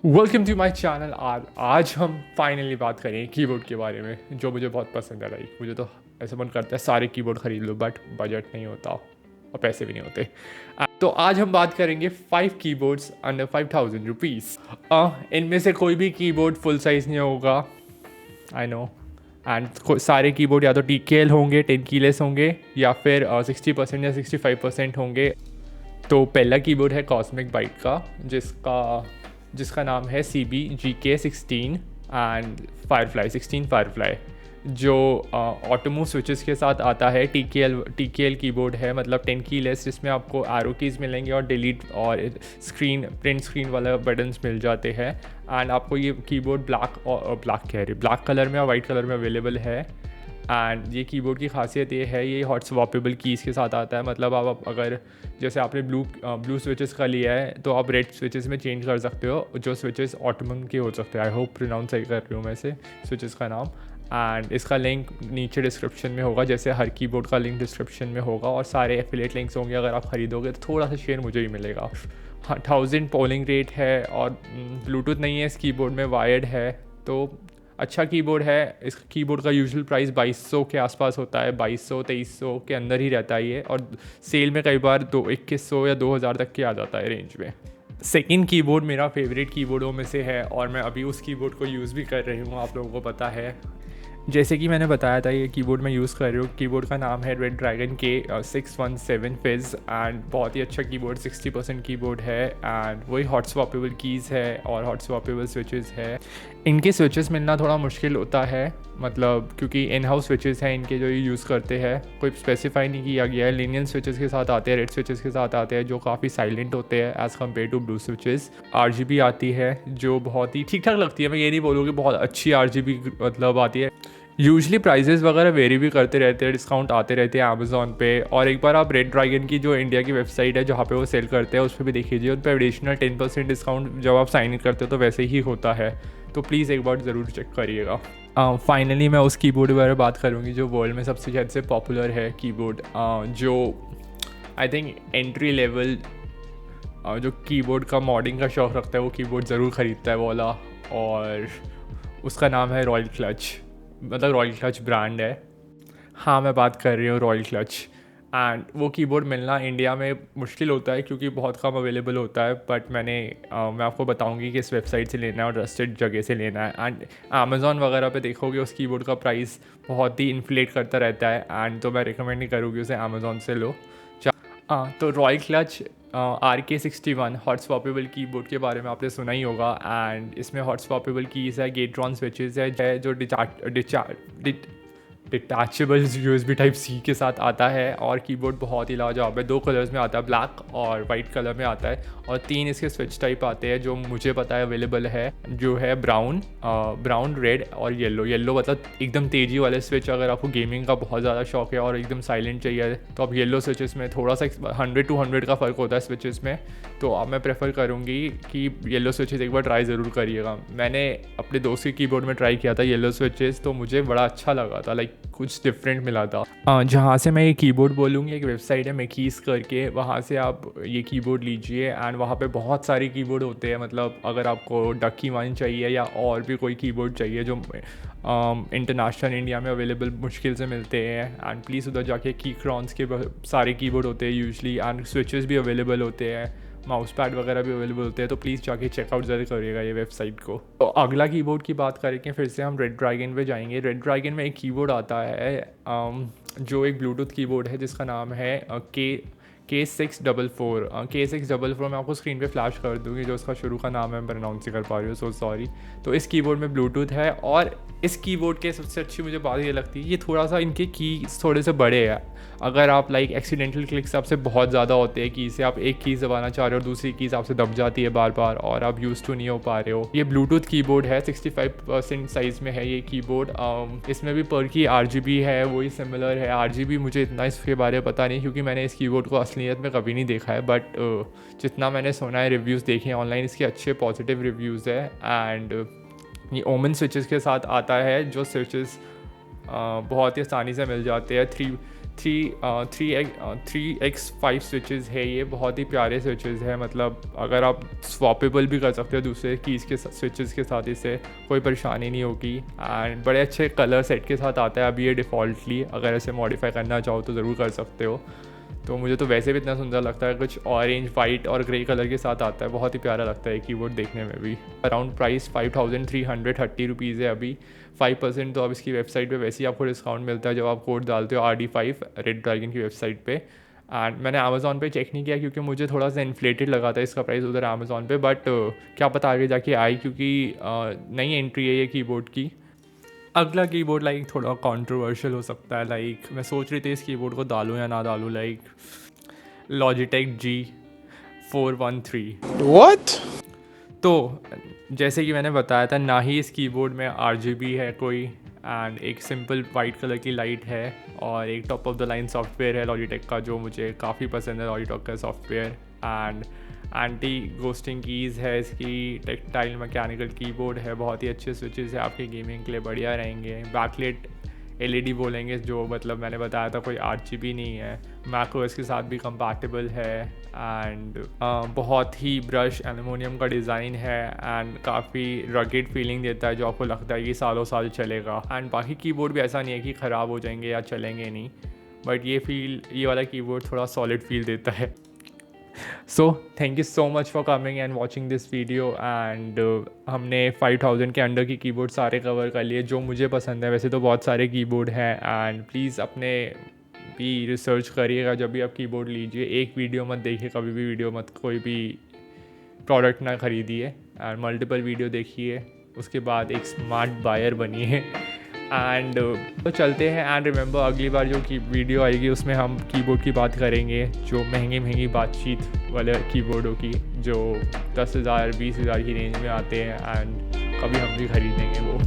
Welcome to my channel. आज हम finally बात करेंगे कीबोर्ड के बारे में, जो मुझे बहुत पसंद है। लाइक मुझे तो ऐसा मन करता है सारे कीबोर्ड ख़रीद लो, बट बजट नहीं होता और पैसे भी नहीं होते। तो आज हम बात करेंगे 5 कीबोर्ड्स अंडर 5000 रुपीज़। इनमें से कोई भी कीबोर्ड फुल साइज़ नहीं होगा, आई नो। एंड सारे कीबोर्ड या तो TKL होंगे, 10 कीलेस होंगे, या फिर 60% या 65% होंगे। तो पहला कीबोर्ड है कॉस्मिक बाइट का, जिसका नाम है CB-GK16 एंड फायरफ्लाई 16 फायरफ्लाई, जो ऑटोमूव स्विचेस के साथ आता है। TKL कीबोर्ड है, मतलब 10 कीलेस, जिसमें आपको एरो कीज़ मिलेंगे और डिलीट और प्रिंट स्क्रीन वाला बटन्स मिल जाते हैं। एंड आपको ये कीबोर्ड ब्लैक कलर में और वाइट कलर में अवेलेबल है। एंड ये कीबोर्ड की खासियत ये है, ये हॉट स्वैपेबल कीज़ के साथ आता है। मतलब आप अगर जैसे आपने ब्लू स्विचेस का लिया है तो आप रेड स्विचेस में चेंज कर सकते हो, जो स्विचेस ऑटोमन के हो सकते हैं। आई होप प्रोनाउंस सही कर रही हूँ मैं से स्विचेस का नाम। एंड इसका लिंक नीचे डिस्क्रिप्शन में होगा, जैसे हर कीबोर्ड का लिंक डिस्क्रिप्शन में होगा, और सारे एफिलिएट लिंक्स होंगे। अगर आप ख़रीदोगे तो थोड़ा सा शेयर मुझे ही मिलेगा। 1000 पोलिंग रेट है और ब्लूटूथ नहीं है इस कीबोर्ड में, वायर्ड है। तो अच्छा कीबोर्ड है। इस कीबोर्ड का यूजुअल प्राइस 2200 के आसपास होता है, 2200-2300 के अंदर ही रहता है ये, और सेल में कई बार 2100 या 2000 तक के आ जाता है रेंज में। सेकंड कीबोर्ड मेरा फेवरेट कीबोर्डों में से है, और मैं अभी उस कीबोर्ड को यूज़ भी कर रही हूँ, आप लोगों को पता है। जैसे कि मैंने बताया था, ये कीबोर्ड मैं यूज़ कर रही हूँ। कीबोर्ड का नाम है red dragon K617 fizz, and बहुत ही अच्छा कीबोर्ड, 60% कीबोर्ड है। एंड वही हॉट स्वैपेबल कीज़ है और हॉट स्वैपेबल स्विचेस है। इनके स्विचेस मिलना थोड़ा मुश्किल होता है, मतलब क्योंकि इन हाउस स्विचेस हैं इनके, जो ये यूज़ करते हैं। कोई स्पेसिफाई नहीं किया गया है। लिनियल स्विचेस के साथ आते हैं, रेड स्विचेस के साथ आते हैं, जो काफ़ी साइलेंट होते हैं as compared to blue switches. RGB आती है, जो बहुत ही ठीक ठाक लगती है। मैं ये नहीं बोलूँगी बहुत अच्छी RGB मतलब आती है। यूजली प्राइजेस वगैरह वेरी भी करते रहते हैं, डिस्काउंट आते रहते हैं अमेज़ॉन पे। और एक बार आप रेड ड्रैगन की जो इंडिया की वेबसाइट है जहाँ पे वो सेल करते हैं, उस पर भी देख लीजिए। उन पर एडिशनल 10% डिस्काउंट जब आप साइन इन करते हो तो वैसे ही होता है। तो प्लीज़ एक बार ज़रूर चेक करिएगा। फाइनली मैं उस कीबोर्ड के बारे में बात करूँगी जो वर्ल्ड में सबसे शायद से पॉपुलर है कीबोर्ड, जो आई थिंक एंट्री लेवल जो कीबोर्ड का मॉडिंग का शौक़ रखता है वो कीबोर्ड ज़रूर ख़रीदता है वो वाला, और उसका नाम है रॉयल क्लच। मतलब रॉयल क्लच ब्रांड है। हाँ, मैं बात कर रही हूँ रॉयल क्लच। एंड वो कीबोर्ड मिलना इंडिया में मुश्किल होता है क्योंकि बहुत कम अवेलेबल होता है। बट मैं आपको बताऊंगी कि इस वेबसाइट से लेना है और ट्रस्टेड जगह से लेना है। एंड अमेज़ॉन वगैरह पे देखोगे उस कीबोर्ड का प्राइस बहुत ही इन्फ्लेट करता रहता है। एंड तो मैं रिकमेंड नहीं करूँगी उसे अमेज़ॉन से लो। तो royal clutch RK61 hot swappable keyboard के बारे में आपने सुना ही होगा। एंड इसमें हॉट स्वैपेबल कीज़ है, गेट्रॉन स्विचेस है, जो डिटैचेबल USB Type-C के साथ आता है। और कीबोर्ड बहुत ही लाजवाब है। 2 कलर्स में आता है, ब्लैक और वाइट कलर में आता है। और 3 इसके स्विच टाइप आते हैं जो मुझे पता है अवेलेबल है, जो है ब्राउन, रेड और येलो मतलब एकदम तेज़ी वाले स्विच। अगर आपको गेमिंग का बहुत ज़्यादा शौक है और एकदम साइलेंट चाहिए तो आप येलो स्विचेस में, थोड़ा सा 100-200 का फ़र्क होता है स्विचेस में, तो अब मैं प्रेफर करूँगी कि येलो स्विचेस एक बार ट्राई ज़रूर करिएगा। मैंने अपने दोस्त के कीबोर्ड में ट्राई किया था येलो स्विचेस, तो मुझे बड़ा अच्छा लगा था। लाइक कुछ डिफरेंट मिला था। जहाँ से मैं ये कीबोर्ड बोलूँगी, एक वेबसाइट है मेकीज़ करके, वहाँ से आप ये कीबोर्ड लीजिए। एंड वहाँ पे बहुत सारे कीबोर्ड होते हैं। मतलब अगर आपको डकी वन चाहिए या और भी कोई कीबोर्ड चाहिए जो इंटरनेशनल इंडिया में अवेलेबल मुश्किल से मिलते हैं, एंड प्लीज़ उधर जाके कीक्रॉन्स के सारे कीबोर्ड होते हैं यूजली। एंड स्विचेस भी अवेलेबल होते हैं, माउस पैड वगैरह भी अवेलेबल होते हैं। तो प्लीज़ जाके चेकआउट ज़रूर करिएगा ये वेबसाइट को। तो अगला कीबोर्ड की बात करेंगे, फिर से हम रेड ड्रैगन पे जाएंगे। रेड ड्रैगन में एक कीबोर्ड आता है जो एक ब्लूटूथ कीबोर्ड है, जिसका नाम है K644। K644 मैं आपको स्क्रीन पे फ्लैश कर दूँगी, जो उसका शुरू का नाम है, मैं प्रोनाउंस कर पा रही हूँ, सो सॉरी। तो इस कीबोर्ड में ब्लूटूथ है, और इस कीबोर्ड के सबसे अच्छी मुझे बात ये लगती है, ये थोड़ा सा इनके कीज थोड़े से बड़े हैं। अगर आप लाइक एक्सीडेंटल क्लिक्स आपसे बहुत ज़्यादा होते हैं की से, आप एक कीज़ दबाना चाह रहे हो और दूसरी कीज़ आपसे दब जाती है बार बार और आप यूज़ टू नहीं हो पा रहे हो। ये ब्लूटूथ कीबोर्ड है, 65% साइज़ में है ये कीबोर्ड। इसमें भी पर की RGB है, वही सिमिलर है। RGB मुझे इतना इसके बारे में पता नहीं क्योंकि मैंने इस कीबोर्ड को असलियत में कभी नहीं देखा है। बट जितना मैंने सुना है, रिव्यूज़ देखे हैं ऑनलाइन, इसके अच्छे पॉजिटिव रिव्यूज़ है। एंड ये ओमन स्विचेस के साथ आता है, जो स्विचेस बहुत ही आसानी से मिल जाते हैं। 3x5 स्विचेस है, ये बहुत ही प्यारे स्विचेस है। मतलब अगर आप स्वैपेबल भी कर सकते हो दूसरे कीज़ के स्विचेस के साथ, इससे कोई परेशानी नहीं होगी। एंड बड़े अच्छे कलर सेट के साथ आता है अभी ये डिफ़ॉल्टली, अगर ऐसे मॉडिफाई करना चाहो तो ज़रूर कर सकते हो। तो मुझे तो वैसे भी इतना सुंदर लगता है, कुछ ऑरेंज, वाइट और ग्रे कलर के साथ आता है, बहुत ही प्यारा लगता है कीबोर्ड देखने में भी। अराउंड प्राइस 5330 रुपीज़ है अभी। 5% तो अब इसकी वेबसाइट पे वैसे ही आपको डिस्काउंट मिलता है जब आप कोड डालते हो RD5 रेड ड्रैगन की वेबसाइट पे। एंड मैंने अमेज़ॉन पे चेक नहीं किया क्योंकि मुझे थोड़ा सा इन्फ्लेटेड लगा था इसका प्राइस उधर अमेज़ॉन पे, बट क्या पता आगे जाके आए, क्योंकि नई एंट्री है ये कीबोर्ड की। अगला कीबोर्ड लाइक थोड़ा कंट्रोवर्शियल हो सकता है, लाइक मैं सोच रही थी इस कीबोर्ड को डालूँ या ना डालूँ, लाइक लॉजिटेक G413। What? तो जैसे कि मैंने बताया था, ना ही इस कीबोर्ड में RGB है कोई, एंड एक सिंपल वाइट कलर की लाइट है, और एक top of the line software है लॉजिटेक का जो मुझे काफ़ी पसंद है लॉजिटेक का software. And anti ghosting keys है इसकी, टेक्टाइल मैकेनिकल कीबोर्ड है, बहुत ही अच्छे स्विचेस है, आपके गेमिंग के लिए बढ़िया रहेंगे। बैकलाइट LED बोलेंगे, जो मतलब मैंने बताया था कोई RGB नहीं है। मैकओएस के साथ भी कंपैटिबल है। एंड बहुत ही ब्रश एलुमिनियम का डिज़ाइन है, एंड काफ़ी रगेड फीलिंग देता है जो आपको लगता है कि सालों साल चलेगा। एंड बाकी कीबोर्ड भी ऐसा नहीं है कि ख़राब हो जाएंगे या चलेंगे नहीं, बट ये वाला कीबोर्ड थोड़ा सॉलिड फील देता है। So thank you so much for coming and watching this video. And हमने 5000 के अंडर की कीबोर्ड सारे कवर कर लिए जो मुझे पसंद है। वैसे तो बहुत सारे कीबोर्ड हैं, एंड प्लीज़ अपने भी रिसर्च करिएगा जब भी आप कीबोर्ड लीजिए। एक वीडियो मत देखिए, कभी भी वीडियो मत, कोई भी प्रोडक्ट ना ख़रीदिए, एंड मल्टीपल वीडियो देखिए, उसके बाद एक स्मार्ट बायर बनिए। एंड तो चलते हैं। एंड रिमेंबर, अगली बार जो की वीडियो आएगी उसमें हम कीबोर्ड की बात करेंगे, जो महंगी बातचीत वाले कीबोर्डों की, जो 10,000 20,000 की रेंज में आते हैं, एंड कभी हम भी ख़रीदेंगे वो।